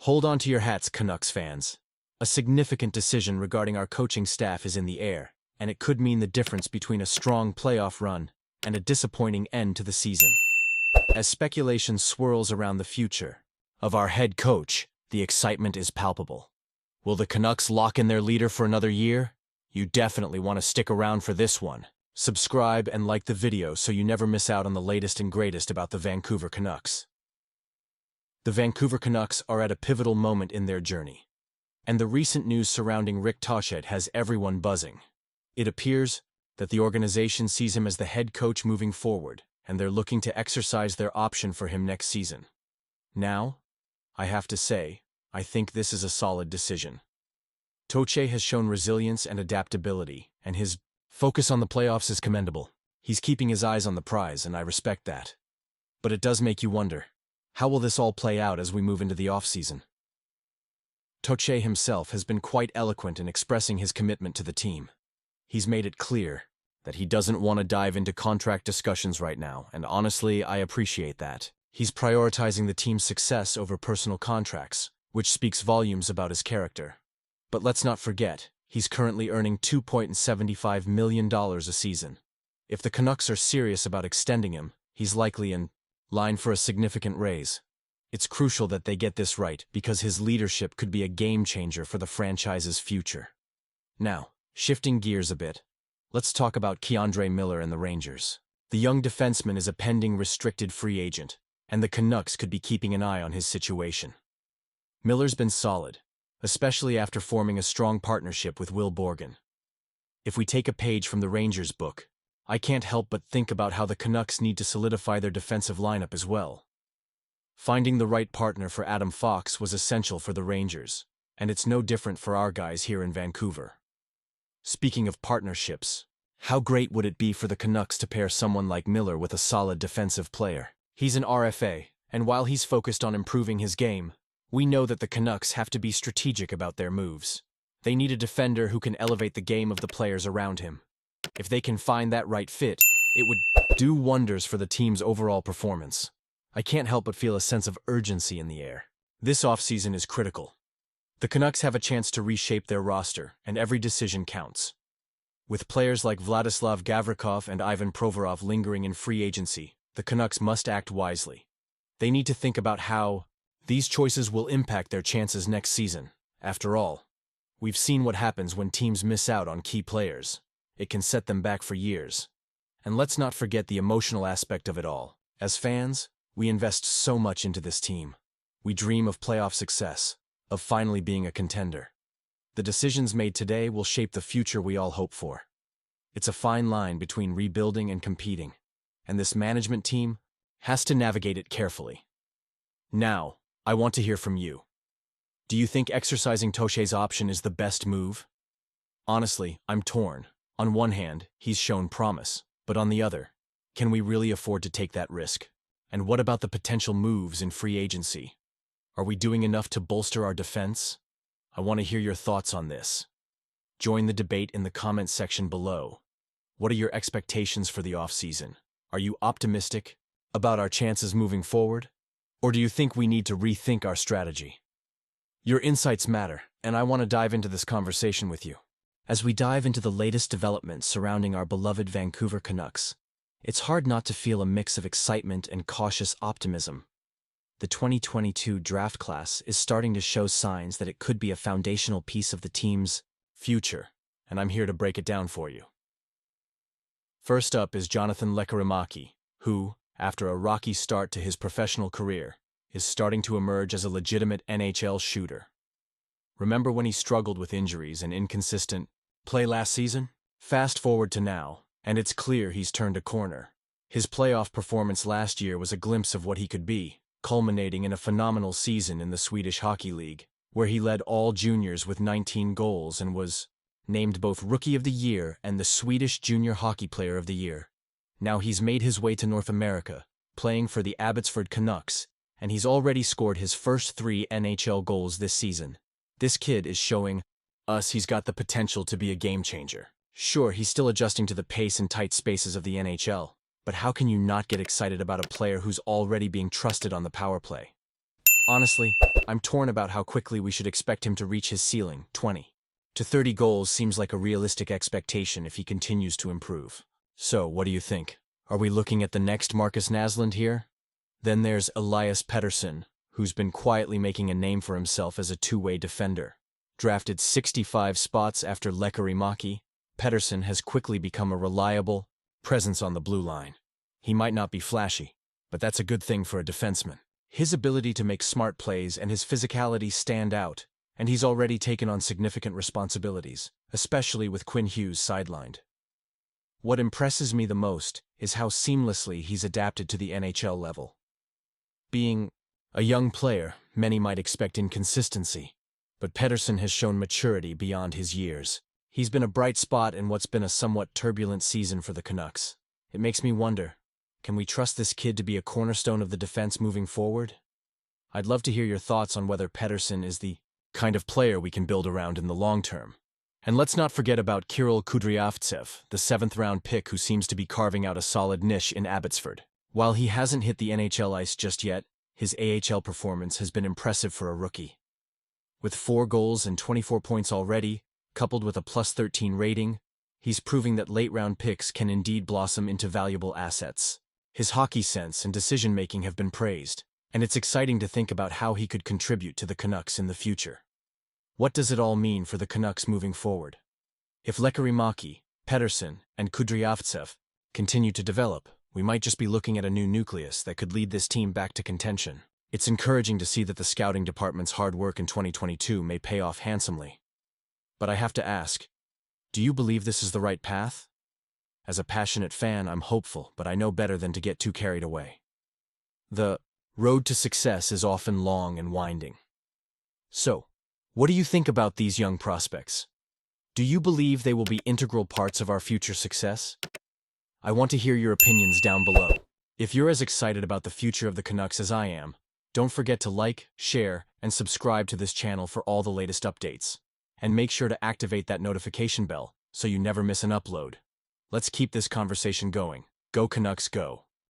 Hold on to your hats, Canucks fans. A significant decision regarding our coaching staff is in the air, and it could mean the difference between a strong playoff run and a disappointing end to the season. As speculation swirls around the future of our head coach, the excitement is palpable. Will the Canucks lock in their leader for another year? You definitely want to stick around for this one. Subscribe and like the video so you never miss out on the latest and greatest about the Vancouver Canucks. The Vancouver Canucks are at a pivotal moment in their journey, and the recent news surrounding Rick Tocchet has everyone buzzing. It appears that the organization sees him as the head coach moving forward, and they're looking to exercise their option for him next season. Now, I have to say, I think this is a solid decision. Tocchet has shown resilience and adaptability, and his focus on the playoffs is commendable. He's keeping his eyes on the prize, and I respect that. But it does make you wonder, how will this all play out as we move into the offseason? Tocchet himself has been quite eloquent in expressing his commitment to the team. He's made it clear that he doesn't want to dive into contract discussions right now, and honestly, I appreciate that. He's prioritizing the team's success over personal contracts, which speaks volumes about his character. But let's not forget, he's currently earning $2.75 million a season. If the Canucks are serious about extending him, he's likely in line for a significant raise. It's crucial that they get this right because his leadership could be a game changer for the franchise's future. Now, shifting gears a bit, let's talk about K'Andre Miller and the Rangers. The young defenseman is a pending restricted free agent, and the Canucks could be keeping an eye on his situation. Miller's been solid, especially after forming a strong partnership with Will Borgen. If we take a page from the Rangers' book, I can't help but think about how the Canucks need to solidify their defensive lineup as well. Finding the right partner for Adam Fox was essential for the Rangers, and it's no different for our guys here in Vancouver. Speaking of partnerships, how great would it be for the Canucks to pair someone like Miller with a solid defensive player? He's an RFA, and while he's focused on improving his game, we know that the Canucks have to be strategic about their moves. They need a defender who can elevate the game of the players around him. If they can find that right fit, it would do wonders for the team's overall performance. I can't help but feel a sense of urgency in the air. This offseason is critical. The Canucks have a chance to reshape their roster, and every decision counts. With players like Vladislav Gavrikov and Ivan Provorov lingering in free agency, the Canucks must act wisely. They need to think about how these choices will impact their chances next season. After all, we've seen what happens when teams miss out on key players. It can set them back for years. And let's not forget the emotional aspect of it all. As fans, we invest so much into this team. We dream of playoff success, of finally being a contender. The decisions made today will shape the future we all hope for. It's a fine line between rebuilding and competing, and this management team has to navigate it carefully. Now, I want to hear from you. Do you think exercising Tocchet's option is the best move? Honestly, I'm torn. On one hand, he's shown promise, but on the other, can we really afford to take that risk? And what about the potential moves in free agency? Are we doing enough to bolster our defense? I want to hear your thoughts on this. Join the debate in the comments section below. What are your expectations for the offseason? Are you optimistic about our chances moving forward? Or do you think we need to rethink our strategy? Your insights matter, and I want to dive into this conversation with you. As we dive into the latest developments surrounding our beloved Vancouver Canucks, it's hard not to feel a mix of excitement and cautious optimism. The 2022 draft class is starting to show signs that it could be a foundational piece of the team's future, and I'm here to break it down for you. First up is Jonathan Lekkerimaki, who, after a rocky start to his professional career, is starting to emerge as a legitimate NHL shooter. Remember when he struggled with injuries and inconsistent play last season? Fast forward to now, and it's clear he's turned a corner. His playoff performance last year was a glimpse of what he could be, culminating in a phenomenal season in the Swedish Hockey League, where he led all juniors with 19 goals and was named both Rookie of the Year and the Swedish Junior Hockey Player of the Year. Now he's made his way to North America, playing for the Abbotsford Canucks, and he's already scored his first 3 NHL goals this season. This kid is showing us he's got the potential to be a game changer. Sure, he's still adjusting to the pace and tight spaces of the NHL, but how can you not get excited about a player who's already being trusted on the power play? Honestly, I'm torn about how quickly we should expect him to reach his ceiling. 20 to 30 goals seems like a realistic expectation if he continues to improve. So, what do you think? Are we looking at the next Marcus Naslund here? Then there's Elias Pettersson, who's been quietly making a name for himself as a two-way defender. Drafted 65 spots after Lekkerimäki, Pettersson has quickly become a reliable presence on the blue line. He might not be flashy, but that's a good thing for a defenseman. His ability to make smart plays and his physicality stand out, and he's already taken on significant responsibilities, especially with Quinn Hughes sidelined. What impresses me the most is how seamlessly he's adapted to the NHL level. Being a young player, many might expect inconsistency, but Pettersson has shown maturity beyond his years. He's been a bright spot in what's been a somewhat turbulent season for the Canucks. It makes me wonder, can we trust this kid to be a cornerstone of the defense moving forward? I'd love to hear your thoughts on whether Pettersson is the kind of player we can build around in the long term. And let's not forget about Kirill Kudryavtsev, the 7th-round pick who seems to be carving out a solid niche in Abbotsford. While he hasn't hit the NHL ice just yet, his AHL performance has been impressive for a rookie. With 4 goals and 24 points already, coupled with a +13 rating, he's proving that late-round picks can indeed blossom into valuable assets. His hockey sense and decision-making have been praised, and it's exciting to think about how he could contribute to the Canucks in the future. What does it all mean for the Canucks moving forward? If Lekkerimäki, Pettersson, and Kudryavtsev continue to develop, we might just be looking at a new nucleus that could lead this team back to contention. It's encouraging to see that the scouting department's hard work in 2022 may pay off handsomely. But I have to ask, do you believe this is the right path? As a passionate fan, I'm hopeful, but I know better than to get too carried away. The road to success is often long and winding. So, what do you think about these young prospects? Do you believe they will be integral parts of our future success? I want to hear your opinions down below. If you're as excited about the future of the Canucks as I am, don't forget to like, share, and subscribe to this channel for all the latest updates. And make sure to activate that notification bell so you never miss an upload. Let's keep this conversation going. Go Canucks, go!